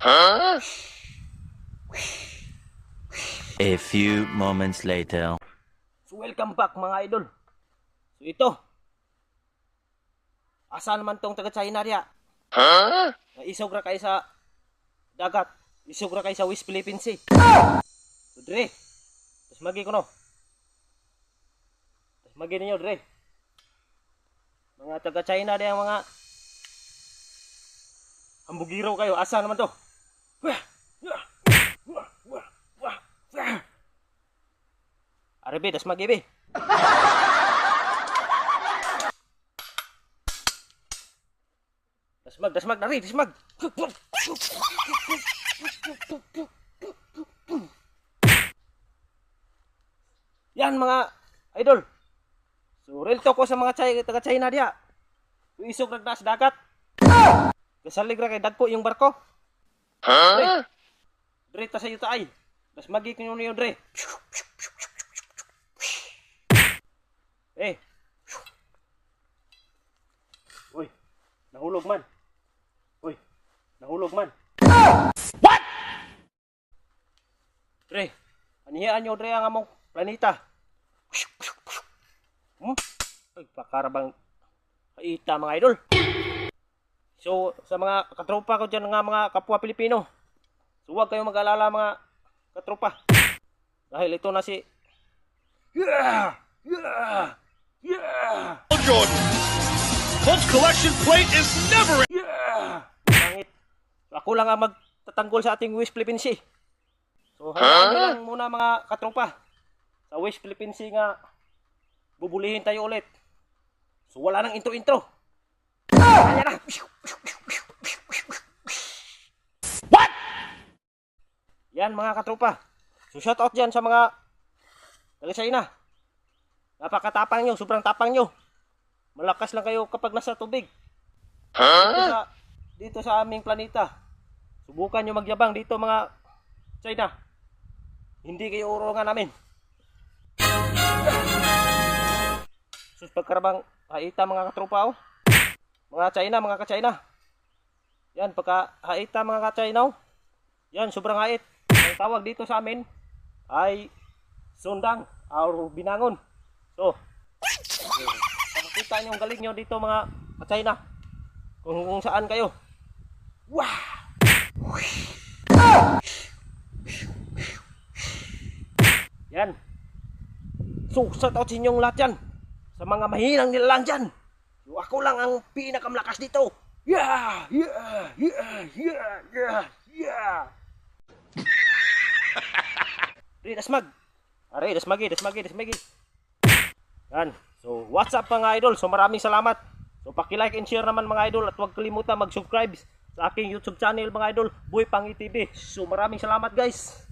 A few moments later. So welcome back mga idol. So ito. Asa naman tong taga China diya? Isog ra kay sa dagat. Isog ra kay sa West Philippine Sea. So dre. Tapos magi ko no. Tapos magi ninyo dre. Mga taga China diya mga hambugiro kayo. Asa naman to? Arabi, das magibi. Dasmag, nari, dasmag. Yan mga idol. So, real talk ko sa mga taga China diya. Isog na sa dagat. Kasalig ra kay dagko yung barko. Dre ta sa yuta ay. Das magi kinyo niyo dre. Uy, nahulog man. What? Dre, anihaan nyo dre ang among planeta. Ay, pakarabang kaita mga idol. So, sa mga katropa ko dyan nga mga kapwa Pilipino, so huwag kayong mag-alala mga katropa. Dahil ito na si... Jordan. Club's collection plate is never... Pangit. So, ako lang ang magtatanggol sa ating West Philippine Sea. So, hayaan nyo lang muna mga katropa. Sa West Philippine Sea nga, bubulihin tayo ulit. So, wala nang intro-intro. Kaya na. What? Yan mga katropa. So, shout out dyan sa mga taga China. Napakatapang nyo, sobrang tapang nyo. Malakas lang kayo kapag nasa tubig. Dito sa aming planeta. Subukan nyo magyabang dito mga China. Hindi kayo urungan namin. Sus pagkarabang haita mga katropa oh. Mga China, mga ka-China. Yan, pagka haita mga ka-China oh. Yan, sobrang hait. Ang tawag dito sa amin ay sundang or binangon. So, makikita nyo ang galing nyo dito mga ka-China. Kung saan kayo. Wow! Yan. So, shout out sa inyong lahat yan. Sa mga mahinang nilalang dyan. So, ako lang ang pinakamlakas dito. Yeah! Dasmag. Aray, dasmagi. Yan. So, what's up mga idol? So, maraming salamat. So, paki-like and share naman mga idol. At huwag kalimutan mag-subscribe sa aking YouTube channel mga idol, Boy Pangi TV. So, maraming salamat guys.